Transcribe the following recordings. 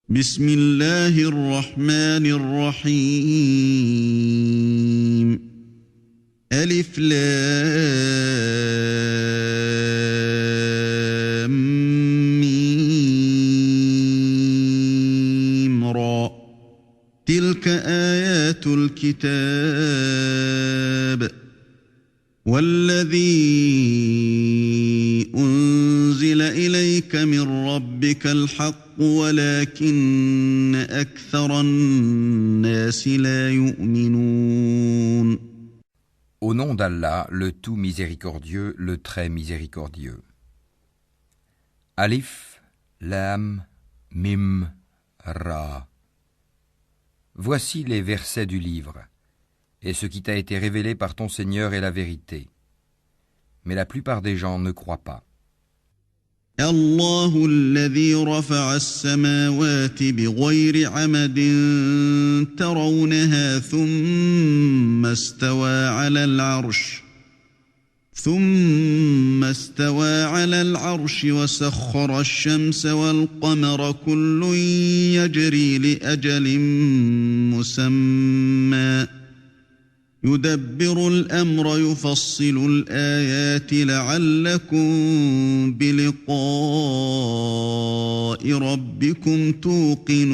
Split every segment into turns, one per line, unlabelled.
بسم الله الرحمن الرحيم ألف لام ميم را تلك آيات الكتاب والذي أنزل إليك من ربك الحق ولكن أكثر الناس لا يؤمنون.
Au nom d'Allah, le tout miséricordieux, le très miséricordieux. Alif, Lam, Mim, Ra. Voici les versets du livre, et ce qui t'a été révélé par ton Seigneur est la vérité. Mais la plupart des gens ne croient pas.
الله الذي رفع السماوات بغير عمد ترونها ثم استوى على العرش وسخر الشمس والقمر كل يجري لأجل مسمى يدبر الأمر يفصل الآيات لعلكم بلقاء ربكم توقنون.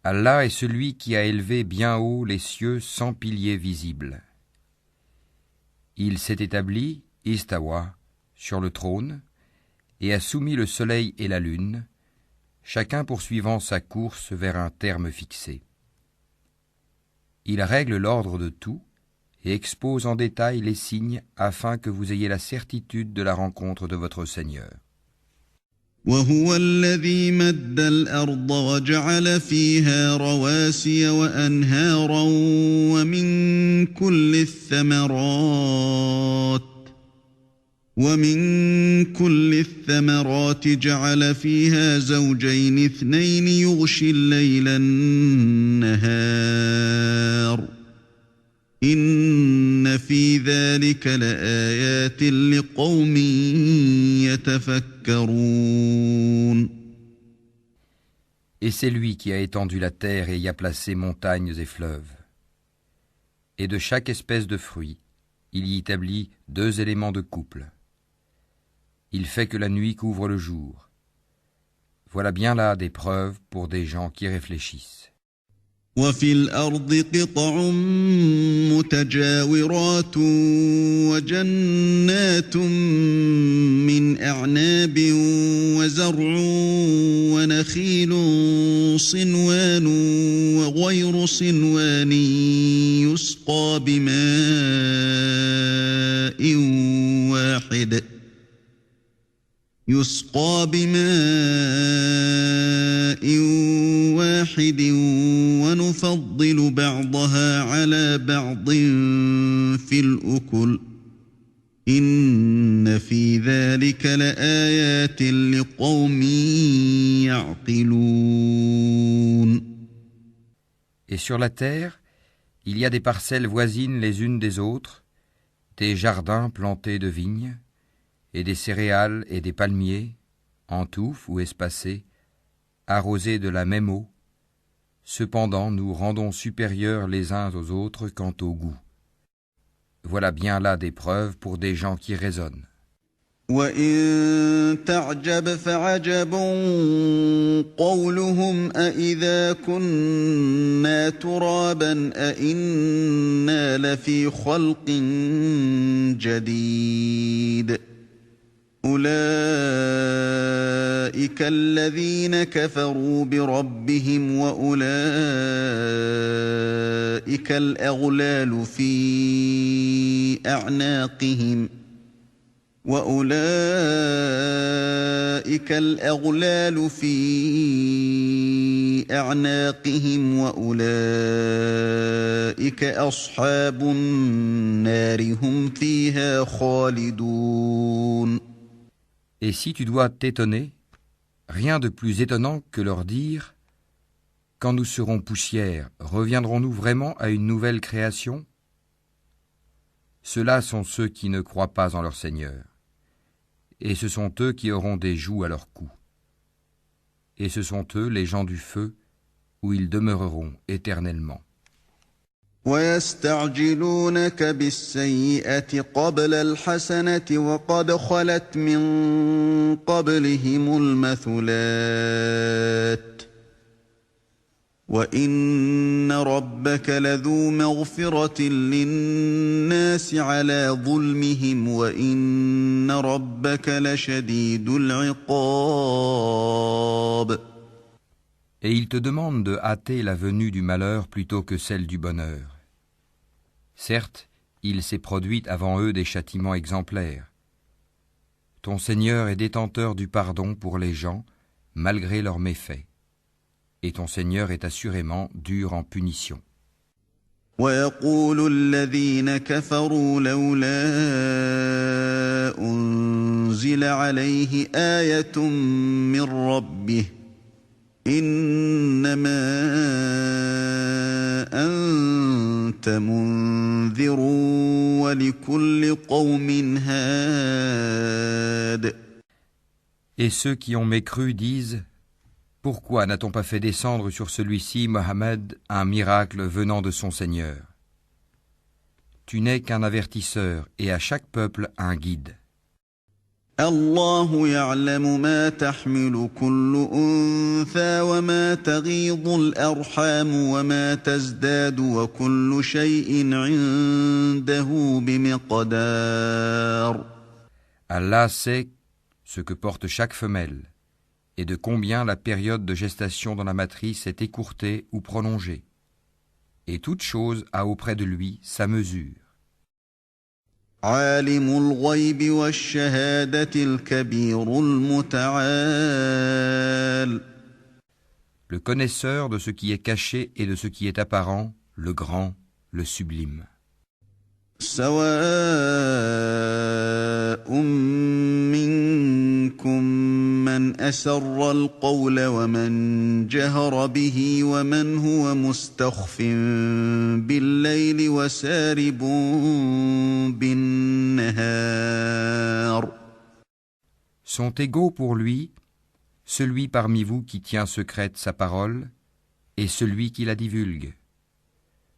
Allah est celui qui a élevé bien haut les cieux sans piliers visibles. Il s'est établi, istawa, sur le trône, et a soumis le soleil et la lune, chacun poursuivant sa course vers un terme fixé. Il règle l'ordre de tout et expose en détail les signes afin que vous ayez la certitude de la rencontre de votre Seigneur.
وهو الذي مد الأرض وجعل فيها رواسي وأنهارا ومن كل الثمرات جعل فيها زوجين اثنين يغشي الليل النهار إن في ذلك لآيات لقوم يتفكرون.
Et c'est lui qui a étendu la terre et y a placé montagnes et fleuves. Et de chaque espèce de fruit, il y établit 2 éléments de couple. Il fait que la nuit couvre le jour. Voilà bien là des preuves pour des gens qui réfléchissent.
وفي الأرض قطع متجاورات وجنات من أعناب وزرع ونخيل صنوان وغير صنوان يسقى بماء واحد ونفضل بعضها على بعض في الأكل إن في ذلك لآيات لقوم يعقلون.
Et sur la terre, il y a des parcelles voisines les unes des autres, des jardins plantés de vignes, et des céréales et des palmiers, en touffes ou espacés, arrosés de la même eau. Cependant, nous rendons supérieurs les uns aux autres quant au goût. Voilà bien là des preuves pour des gens qui raisonnent.
وَإِن تَعْجَبْ فَعَجَبٌ قَوْلُهُمْ أَإِذَا كُنَّا تُرَابًا أَإِنَّا لَفِي خَلْقٍ جَدِيدٍ أُولَئِكَ الَّذِينَ كَفَرُوا بِرَبِّهِمْ وَأُولَئِكَ الْأَغْلَالُ فِي أَعْنَاقِهِمْ وأولئك أصحاب النار هم فيها خالدون.
Et si tu dois t'étonner, rien de plus étonnant que leur dire « Quand nous serons poussière, reviendrons-nous vraiment à une nouvelle création ?» Ceux-là sont ceux qui ne croient pas en leur Seigneur. Et ce sont eux qui auront des jougs à leur cou. et ce sont eux les gens du feu, où ils demeureront éternellement.
ويستعجلونك بالسيئة قبل الحسنة وقد خلت من قبلهم المثلات وإن ربك لذو مغفرة للناس على ظلمهم وإن ربك لشديد العقاب.
Et ils te demandent de hâter la venue du malheur plutôt que celle du bonheur. Certes, il s'est produit avant eux des châtiments exemplaires. Ton Seigneur est détenteur du pardon pour les gens, malgré leurs méfaits. Et ton Seigneur est assurément dur en punition.
ويقول الذين كفروا لولا أنزل عليه آية من ربه إنما أنت منذر ولكل قوم هاد.
Et ceux qui ont mécru disent: Pourquoi n'a-t-on pas fait descendre sur celui-ci, Mohammed, un miracle venant de son Seigneur? Tu n'es qu'un avertisseur et à chaque peuple un guide.
الله يعلم ما تحمل كل أنثى وما تغيض الأرحام وما تزداد وكل شيء عنده بمقدار.
Allah sait ce que porte chaque femelle et de combien la période de gestation dans la matrice est écourtée ou prolongée. Et toute chose a auprès de lui sa mesure.
عالم الغيب والشهادة الكبير المتعال.
Le connaisseur de ce qui est caché et de ce qui est apparent, le grand, le sublime.
سواء منكم من أسر القول ومن جهر به ومن هو مستخف بالليل وسارب بالنهار.
Sont égaux pour lui celui parmi vous qui tient secrète sa parole et celui qui la divulgue,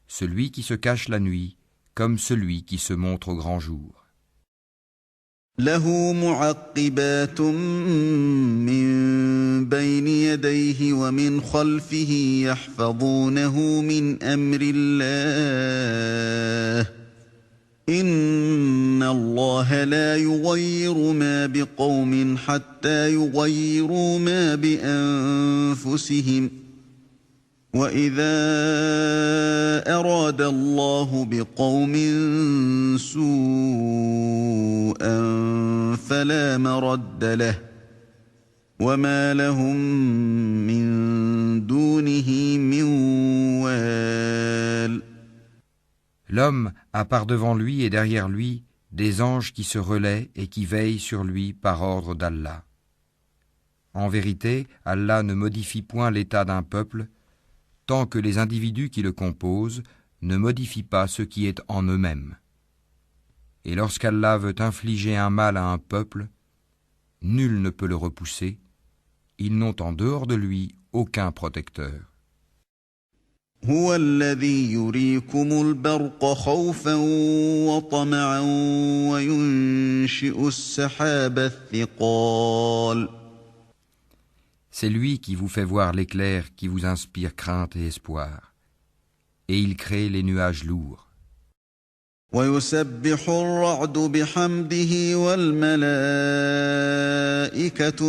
celui qui se cache la nuit comme celui qui se montre au grand jour.
له معقبات من بين يديه ومن خلفه يحفظونه من أمر الله إن الله لا يغير ما بقوم حتى يغيروا ما بأنفسهم وَإِذَا أَرَادَ اللَّهُ بِقَوْمٍ سُوءًا فَلَا مَرَدَّ لَهُ وَمَا لَهُم مِّن دُونِهِ مِن وَالٍ.
L'homme a par devant lui et derrière lui des anges qui se relaient et qui veillent sur lui par ordre d'Allah. En vérité, Allah ne modifie point l'état d'un peuple tant que les individus qui le composent ne modifient pas ce qui est en eux-mêmes. Et lorsqu'Allah veut infliger un mal à un peuple, nul ne peut le repousser, ils n'ont en dehors de lui aucun protecteur.
هو الذي يريكم البرق خوفا وطمعا وينشئ السحاب الثقال.
C'est lui qui vous fait voir l'éclair qui vous inspire crainte et espoir. Et il crée les nuages lourds.
ويسبح الرعد بحمده والملائكة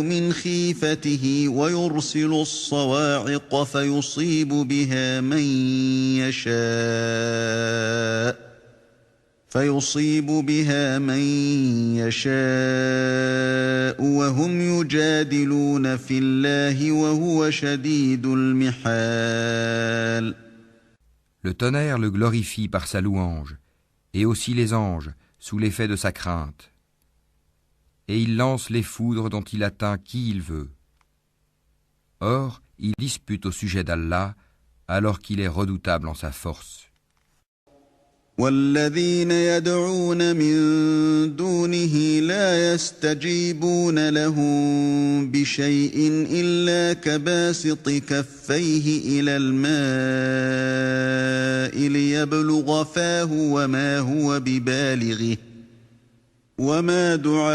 من خيفته ويرسل الصواعق فيصيب بها من يشاء وهم يجادلون في الله وهو شديد المحال.
Le tonnerre le glorifie par sa louange, et aussi les anges, sous l'effet de sa crainte. Et il lance les foudres dont il atteint qui il veut. Or, il dispute au sujet d'Allah, alors qu'il est redoutable en sa force.
والذين يدعون من دونه لا يستجيبون لهم بشيء إلا كباسط كفيه إلى الماء ليبلغ فاه وما هو ببالغه وما دعاء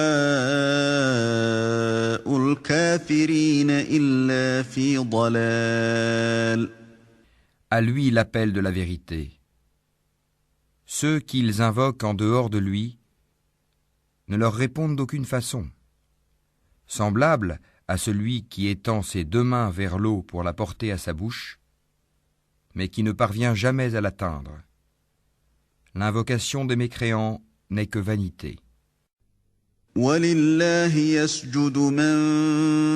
الكافرين إلا في ضلال.
À lui l'appel de la vérité. Ceux qu'ils invoquent en dehors de lui ne leur répondent d'aucune façon. Semblable à celui qui étend ses deux mains vers l'eau pour la porter à sa bouche, mais qui ne parvient jamais à l'atteindre. L'invocation des mécréants n'est que vanité.
وَلِلَّهِ يَسْجُدُ مَن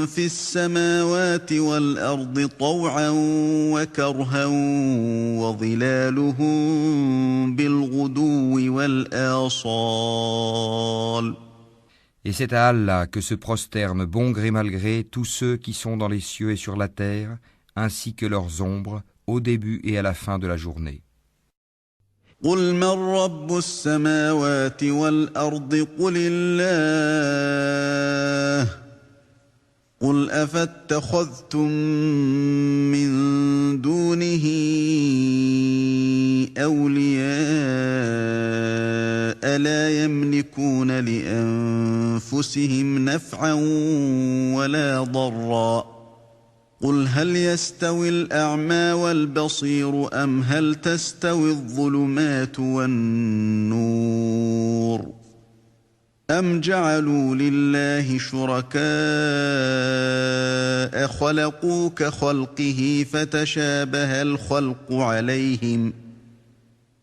فِي السَّمَاوَاتِ وَالْأَرْضِ طَوْعًا وَكَرْهًا وَظِلَالُهُم بِالْغُدُوِّ وَالْآصَالِ.
Et c'est à Allah que se prosternent bon gré mal gré tous ceux qui sont dans les cieux et sur la terre, ainsi que leurs ombres, au début et à la fin de la journée.
قُلْ مَن رَّبُّ السَّمَاوَاتِ وَالْأَرْضِ قُلِ اللَّهُ قُلْ أَفَاتَّخَذْتُم مِّن دُونِهِ أَوْلِيَاءَ لَا يَمْلِكُونَ لِأَنفُسِهِمْ نَفْعًا وَلَا ضَرًّا قُلْ هَلْ يَسْتَوِي الْأَعْمَى وَالْبَصِيرُ أَمْ هَلْ تَسْتَوِي الظُّلُمَاتُ وَالنُّورُ أَمْ جَعَلُوا لِلَّهِ شُرَكَاءَ خَلَقُوا كَخَلْقِهِ فَتَشَابَهَ الْخَلْقُ عَلَيْهِمْ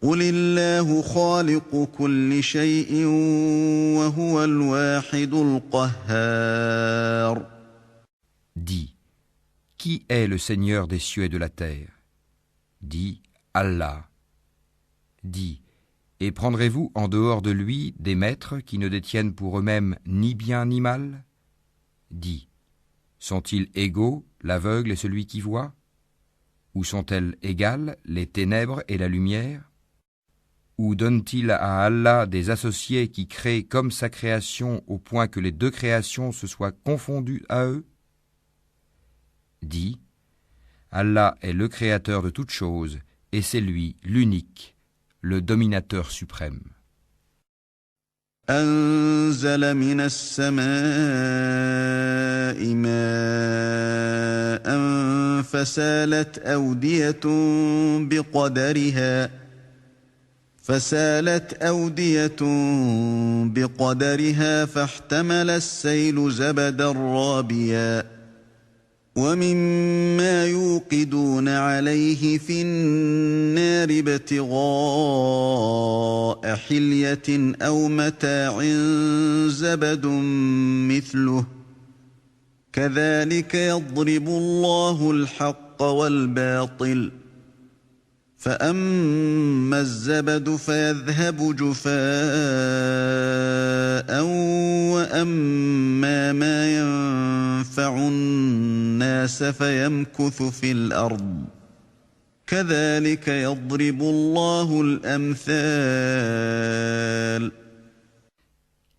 قُلِ اللَّهُ خَالِقُ كُلِّ شَيْءٍ وَهُوَ الْوَاحِدُ الْقَهَّارُ.
Dis, qui est le Seigneur des cieux et de la terre? Dis, Allah. Dis, et prendrez-vous en dehors de lui des maîtres qui ne détiennent pour eux-mêmes ni bien ni mal? Dis, sont-ils égaux, l'aveugle et celui qui voit? Ou sont-elles égales, les ténèbres et la lumière? Ou donne-t-il à Allah des associés qui créent comme sa création au point que les deux créations se soient confondues à eux? Dis, Allah est le créateur de toutes choses, et c'est lui, l'unique, le dominateur suprême.
أنزل من السماء ماء فسالت أودية بقدرها فاحتمل السيل زبدا رابيا ومما يوقدون عليه في النار ابتغاء حلية أو متاع زبد مثله كذلك يضرب الله الحق والباطل فأما الزبد فيذهب جفاء وأما ما ينفع الناس فيمكث في الأرض كذلك يضرب الله الأمثال.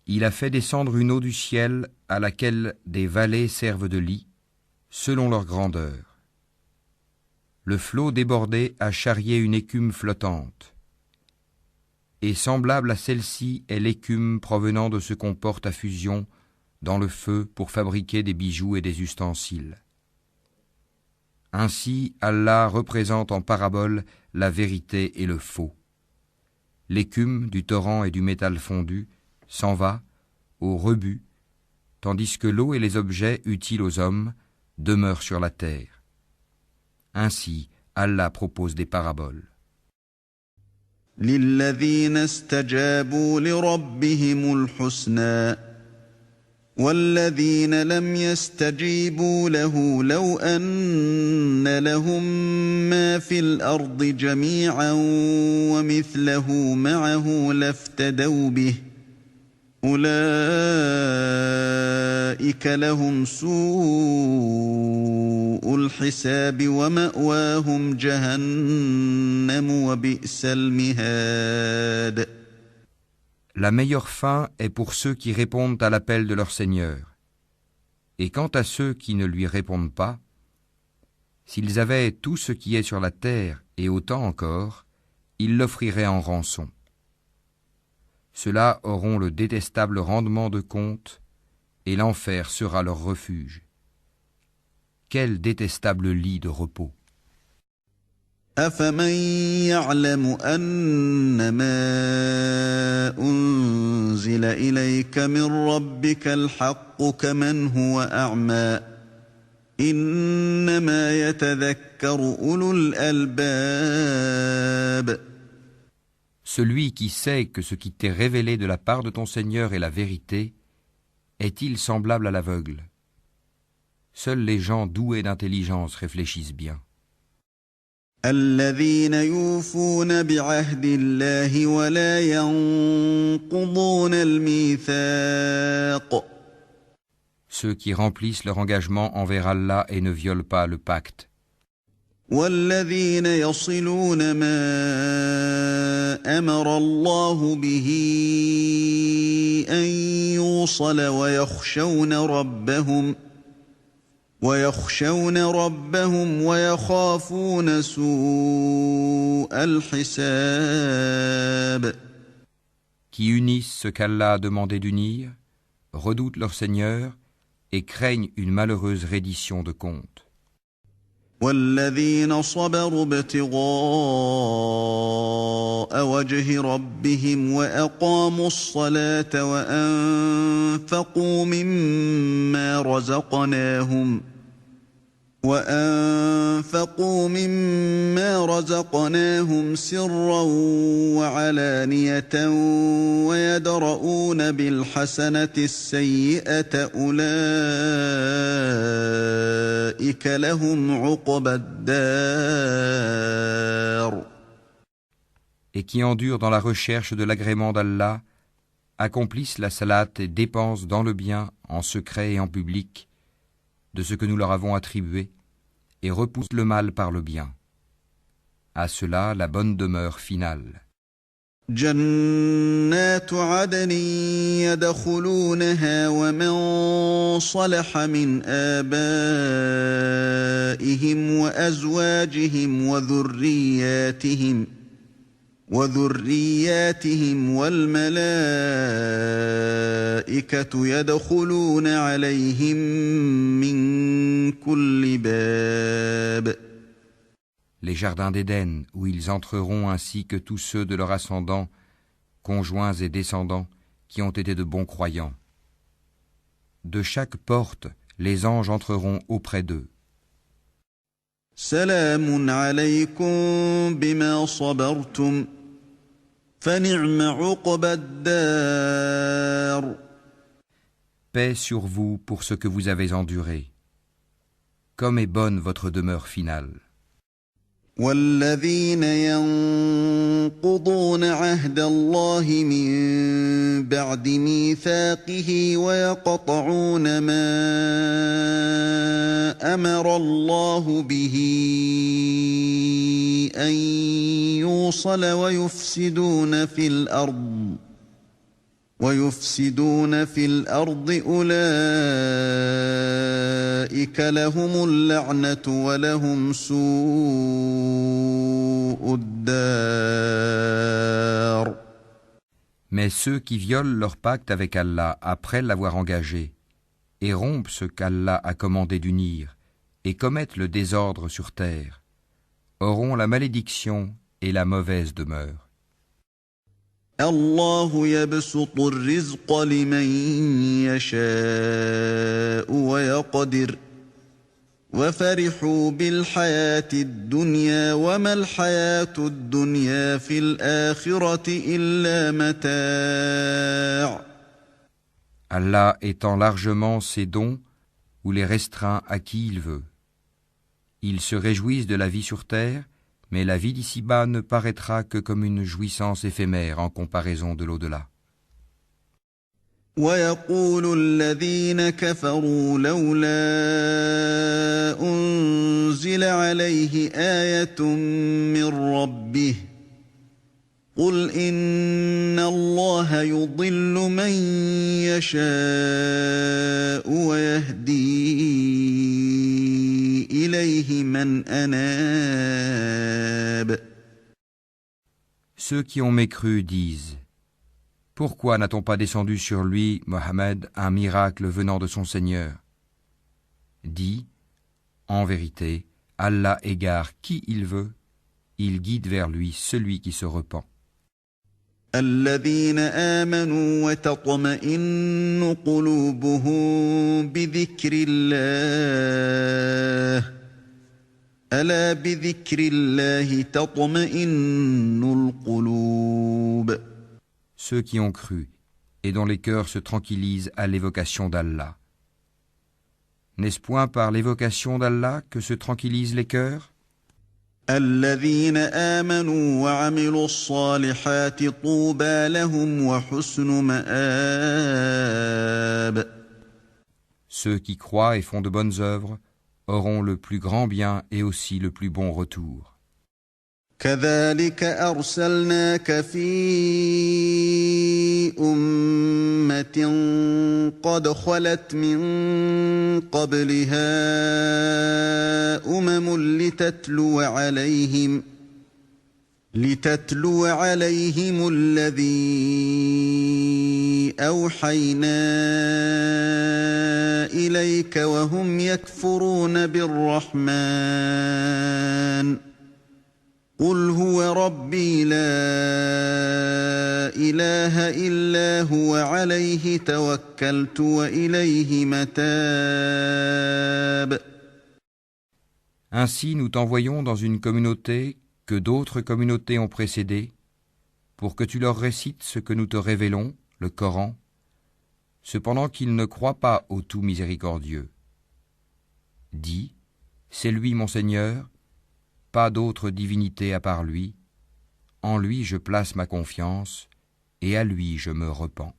Il a fait descendre une eau du ciel à laquelle des vallées servent de lit, selon leur grandeur. Le flot débordé a charrié une écume flottante. Et semblable à celle-ci est l'écume provenant de ce qu'on porte à fusion dans le feu pour fabriquer des bijoux et des ustensiles. Ainsi, Allah représente en parabole la vérité et le faux. L'écume du torrent et du métal fondu s'en va au rebut, tandis que l'eau et les objets utiles aux hommes demeurent sur la terre. Ainsi, Allah propose des paraboles.
للذين استجابوا لربهم الحسنى والذين لم يستجيبوا له لو أن لهم ما في الأرض جميعا ومثله معه لافتدوا به أولئك لهم سوء سوء الحساب ومأواهم جهنم وبئس المهاد.
La meilleure fin est pour ceux qui répondent à l'appel de leur Seigneur. Et quant à ceux qui ne lui répondent pas, s'ils avaient tout ce qui est sur la terre et autant encore, ils l'offriraient en rançon. Ceux-là auront le détestable rendement de compte, et l'enfer sera leur refuge. Quel détestable lit de repos!
أفمن يعلم أنما أنزل إليك من ربك الحق كمن هو أعمى إنما يتذكر أولو الألباب.
Celui qui sait que ce qui t'est révélé de la part de ton Seigneur est la vérité, est-il semblable à l'aveugle? Seuls les gens doués d'intelligence réfléchissent bien.
الذين يوفون بعهد الله ولا ينقضون الميثاق.
Ceux qui remplissent leur engagement envers Allah et ne violent pas le pacte.
والذين يصلون ما أمر الله به أن يوصل ويخشون ربهم ويخافون سوء الحساب.
Qui unissent ce qu'Allah a demandé d'unir, redoutent leur Seigneur et craignent une malheureuse reddition de compte.
والذين صبروا ابتغاء وجه ربهم وأقاموا الصلاة وأنفقوا مما رزقناهم سرا وعلانية ويدرؤون بالحسنة السيئة أولئك لهم عقبى الدار.
Et qui endurent dans la recherche de l'agrément d'Allah, accomplissent la salate et dépensent dans le bien, en secret et en public, de ce que nous leur avons attribué, et repoussent le mal par le bien. À cela, la bonne demeure finale.
جنات عدن يدخلونها ومن صلح من آبائهم وأزواجهم وذرياتهم والملائكة يدخلون عليهم من كل باب.
Les jardins d'Éden, où ils entreront ainsi que tous ceux de leur ascendant, conjoints et descendants, qui ont été de bons croyants. De chaque porte, les anges entreront auprès d'eux.
سلام عليكم بما صبرتم فنعم عقبى الدار.
Paix sur vous pour ce que vous avez enduré. Comme est bonne votre demeure finale.
والذين ينقضون عهد الله من بعد ميثاقه ويقطعون ما أمر الله به أن يوصل ويفسدون في الأرض أولئك لهم اللعنة ولهم سوء الدار.
Mais ceux qui violent leur pacte avec Allah après l'avoir engagé et rompent ce qu'Allah a commandé d'unir et commettent le désordre sur terre auront la malédiction et la mauvaise demeure.
الله يبسط الرزق لمن يشاء ويقدر وفرحوا بالحياة الدنيا وما الحياة الدنيا في الآخرة إلا متاع.
Allah étend largement ses dons ou les restreint à qui il veut. Ils se réjouissent de la vie sur terre, mais la vie d'ici-bas ne paraîtra que comme une jouissance éphémère en comparaison de l'au-delà.
ويقول الذين كفروا لولا آية من ربه قل إن الله يضل من يشاء ويهدي إليه من أناب.
Ceux qui ont mécru disent: Pourquoi n'a-t-on pas descendu sur lui, Mohammed, un miracle venant de son Seigneur? Dis: En vérité, Allah égare qui il veut, il guide vers lui celui qui se repent.
الذين آمنوا وتطمئن قلوبهم بذكر الله ألا بذكر الله تطمئن القلوب.
Ceux qui ont cru et dont les cœurs se tranquillisent à l'évocation d'Allah. N'est-ce point par l'évocation d'Allah que se tranquillisent les cœurs?
الذين آمنوا وعملوا الصالحات طوبى لهم وحسن مآب.
Ceux qui croient et font de bonnes œuvres auront le plus grand bien et aussi le plus bon retour.
كذلك أرسلناك في أمة قد خلت من قبلها لتتلو عليهم الذي أوحينا إليك وهم يكفرون بالرحمن قل هو ربي لا إله إلا هو عليه توكلت وإليه متاب.
Ainsi nous t'envoyons dans une communauté que d'autres communautés ont précédée, pour que tu leur récites ce que nous te révélons, le Coran, cependant qu'ils ne croient pas au tout miséricordieux. Dis, c'est lui mon Seigneur, pas d'autre divinité à part lui, en lui je place ma confiance, et à lui je me repens.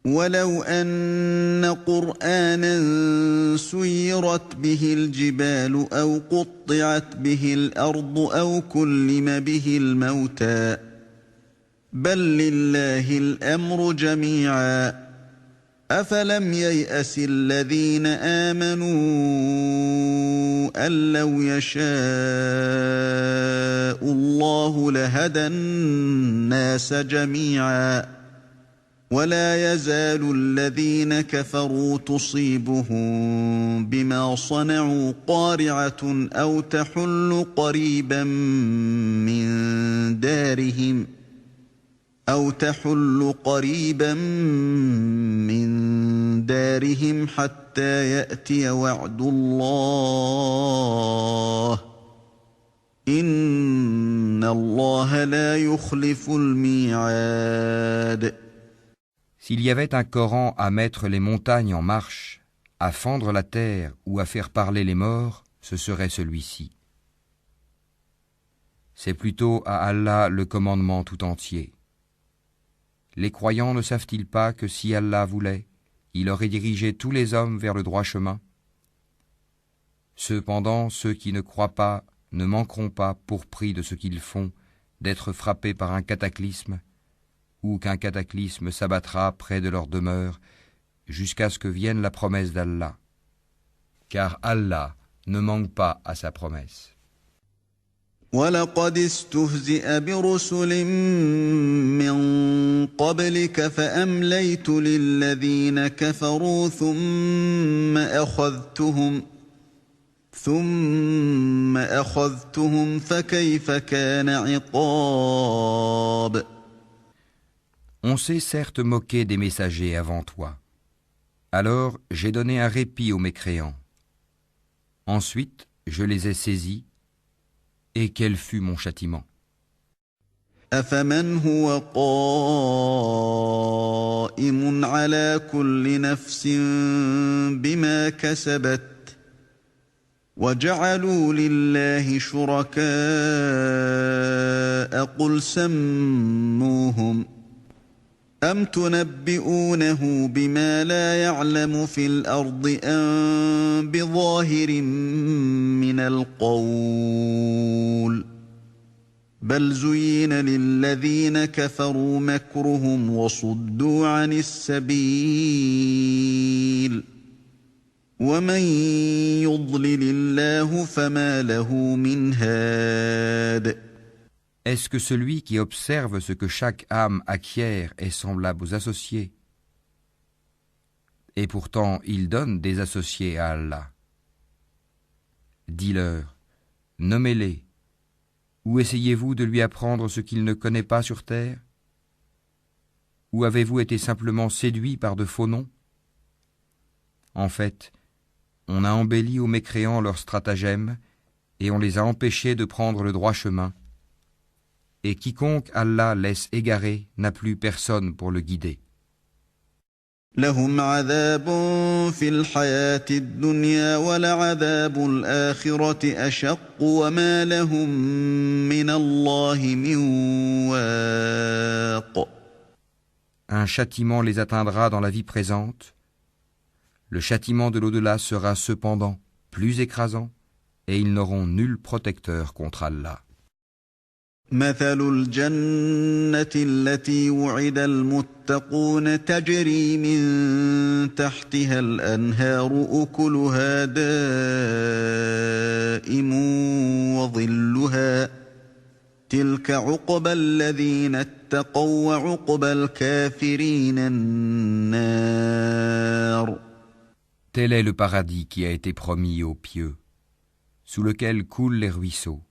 ولو أن قرآنا سيرت به الجبال أو قطعت به الأرض أو كلم به الموتى بل لله الأمر جميعا أفلم ييأس الذين آمنوا أن لو يشاء الله لهدى الناس جميعا ولا يزال الذين كفروا تصيبهم بما صنعوا قارعة أو تحل قريبا من دارهم حتى يأتي وعد الله إن الله لا يخلف الميعاد.
S'il y avait un Coran à mettre les montagnes en marche, à fendre la terre ou à faire parler les morts, ce serait celui-ci. C'est plutôt à Allah le commandement tout entier. Les croyants ne savent-ils pas que si Allah voulait, il aurait dirigé tous les hommes vers le droit chemin? Cependant, ceux qui ne croient pas ne manqueront pas, pour prix de ce qu'ils font, d'être frappés par un cataclysme, ou qu'un cataclysme s'abattra près de leur demeure, jusqu'à ce que vienne la promesse d'Allah. Car Allah ne manque pas à sa promesse.
وَلَقَدِ اسْتُهْزِئَ بِرُسُلٍ مِّن قَبْلِكَ فَأَمْلَيْتُ لِلَّذِينَ كَفَرُوا ثُمَّ أَخَذْتُهُمْ فَكَيْفَ كَانَ عِقَابِ.
On s'est certes moqué des messagers avant toi. Alors j'ai donné un répit aux mécréants. Ensuite, je les ai saisis, et quel fut mon châtiment.
أَفَمَنْ هُوَ قَائِمٌ عَلَى كُلِّ نَفْسٍ بِمَا كَسَبَتْ وَجَعَلُوا لِلَّهِ شُرَكَاءَ قُلْ سَمُّوهُمْ أَمْ تُنَبِّئُونَهُ بِمَا لَا يَعْلَمُ فِي الْأَرْضِ أَمْ بِظَاهِرٍ مِّنَ الْقَوْلِ بَلْ زُيِّنَ لِلَّذِينَ كَفَرُوا مَكْرُهُمْ وَصُدُّوا عَنِ السَّبِيلِ وَمَن يُضْلِلِ اللَّهُ فَمَا لَهُ مِنْ هَادٍ.
Est-ce que celui qui observe ce que chaque âme acquiert est semblable aux associés? Et pourtant il donne des associés à Allah. Dis-leur, nommez-les, ou essayez-vous de lui apprendre ce qu'il ne connaît pas sur terre? Ou avez-vous été simplement séduits par de faux noms? En fait, on a embelli aux mécréants leurs stratagèmes et on les a empêchés de prendre le droit chemin. Et quiconque Allah laisse égarer n'a plus personne pour le guider.
لهم عذاب في الحياة الدنيا ولعذاب الآخرة أشق وما لهم من الله من واق.
Un châtiment les atteindra dans la vie présente. Le châtiment de l'au-delà sera cependant plus écrasant et ils n'auront nul protecteur contre Allah.
مثل الجنة التي وعد المتقون تجري من تحتها الأنهار أكلها دائم وظلها تلك عقبى الذين اتقوا وعقبى الكافرين النار.
Tel est le paradis qui a été promis aux pieux, sous lequel coulent les ruisseaux.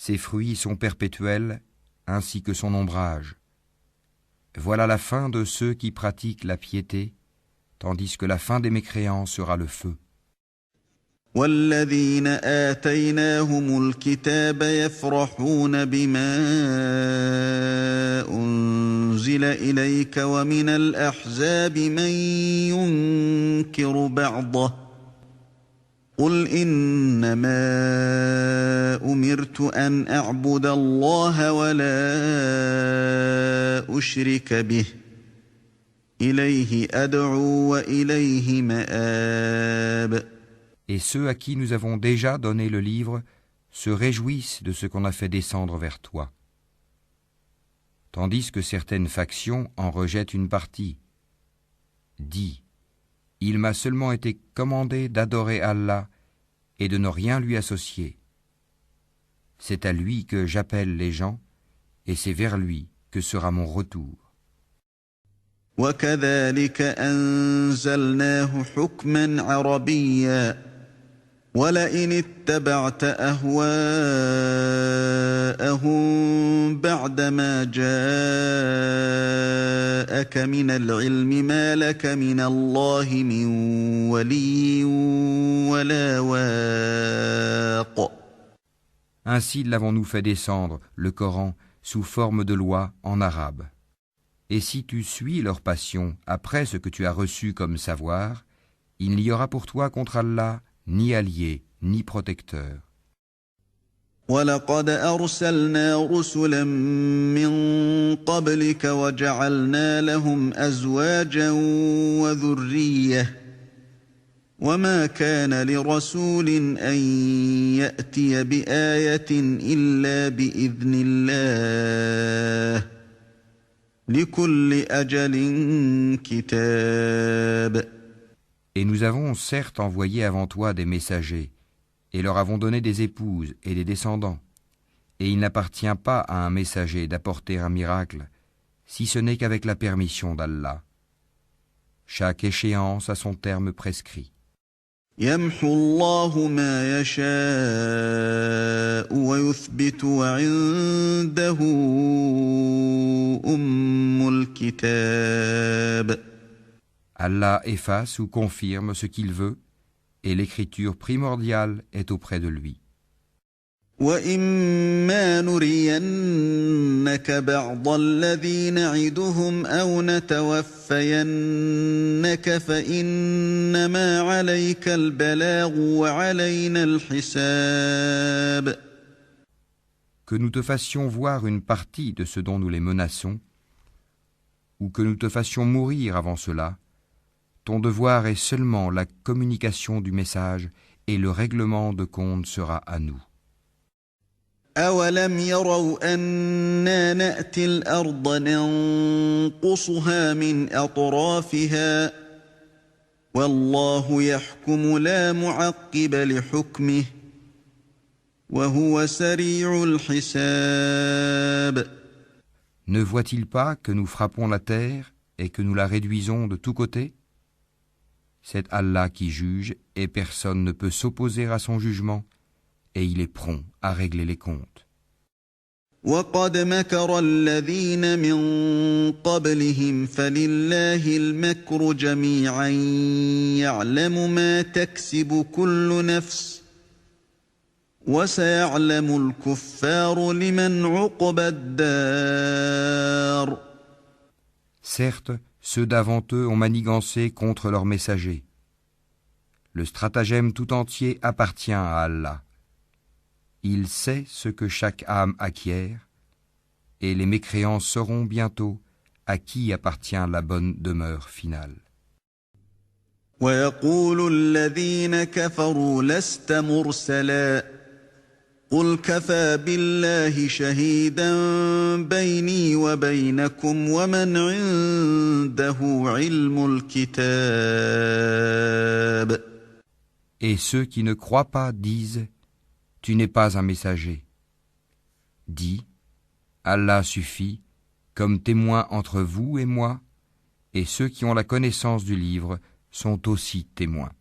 Ses fruits sont perpétuels, ainsi que son ombrage. Voilà la fin de ceux qui pratiquent la piété, tandis que la fin des mécréants sera le feu.
والذين آتيناهم الكتاب يفرحون بما أنزل إليك ومن الأحزاب من ينكر بعضه قل إنما أمرت أن أعبد الله ولا أشرك به إليه أدعو وإليه مآب.
Et ceux à qui nous avons déjà donné le livre se réjouissent de ce qu'on a fait descendre vers toi. Tandis que certaines factions en rejettent une partie. Dis, il m'a seulement été commandé d'adorer Allah et de ne rien lui associer. C'est à lui que j'appelle les gens et c'est vers lui que sera mon retour.
وكذلك أنزلناه حكما عربيا ولئن اتبعت أهواءهم بعدما جاءك من العلم ما لك من الله من ولي ولا واق.
Ainsi l'avons-nous fait descendre, le Coran, sous forme de loi en arabe. Et si tu suis leur passion après ce que tu as reçu comme savoir, il n'y aura pour toi contre Allah ni allié, ni protecteur.
وَلَقَدْ أَرْسَلْنَا رُسُلًا مِّن قَبْلِكَ وَجَعَلْنَا لَهُمْ أَزْوَاجًا وَذُرِّيَّةً وَمَا كَانَ لِرَسُولٍ أَن يَأْتِيَ بِآيَةٍ إِلَّا بِإِذْنِ اللَّهِ لِكُلِّ أَجَلٍ كِتَابٌ.
Et nous avons certes envoyé avant toi des messagers, et leur avons donné des épouses et des descendants. Et il n'appartient pas à un messager d'apporter un miracle, si ce n'est qu'avec la permission d'Allah. Chaque échéance a son terme prescrit.
يَمْحُو اللَّهُ مَا يَشَاءُ وَيُثْبِتُ وَعِندَهُ أُمُّ الْكِتَابِ.
Allah efface ou confirme ce qu'il veut, et l'écriture primordiale est auprès de lui.
وَإِمَّا نُرِيَنَّكَ بَعْضَ الَّذِي نَعِدُهُمْ أَوْ نَتَوَفَّيَنَّكَ فَإِنَّمَا عَلَيْكَ الْبَلَاغُ وَعَلَيْنَا الْحِسَابُ.
Que nous te fassions voir une partie de ce dont nous les menaçons, ou que nous te fassions mourir avant cela, ton devoir est seulement la communication du message et le règlement de compte sera à nous.
أَوَلَمْ يَرَوْا أَنَّا نَأْتِي الْأَرْضَ نَنقُصُهَا مِنْ أَطْرَافِهَا وَاللَّهُ يَحْكُمُ لَا مُعَقِّبَ لِحُكْمِهِ وَهُوَ سَرِيعُ الْحِسَابِ.
Ne voit-il pas que nous frappons la terre et que nous la réduisons de tous côtés ? C'est Allah qui juge et personne ne peut s'opposer à son jugement et il est prompt à régler les comptes.
وَقَدْ مَكَرَ الَّذِينَ مِن قَبْلِهِمْ فَلِلَّهِ الْمَكْرُ جَمِيعًا يَعْلَمُ مَا تَكْسِبُ كُلُّ نَفْسٍ وَسَيَعْلَمُ الْكُفَّارُ لِمَنْ عُقْبَى الدَّارِ.
Certes, ceux d'avant eux ont manigancé contre leurs messagers. Le stratagème tout entier appartient à Allah. Il sait ce que chaque âme acquiert, et les mécréants sauront bientôt à qui appartient la bonne demeure finale.
وَيَقُولُ الَّذِينَ كَفَرُوا لَسْتَ مُرْسَلًا قُلْ كَفَى بِاللَّهِ شَهِيدًا بَيْنِي وَبَيْنَكُمْ وَمَنْ عِندَهُ عِلْمُ الْكِتَابِ.
Et ceux qui ne croient pas disent « Tu n'es pas un messager ». Dis « Allah suffit comme témoin entre vous et moi, et ceux qui ont la connaissance du livre sont aussi témoins.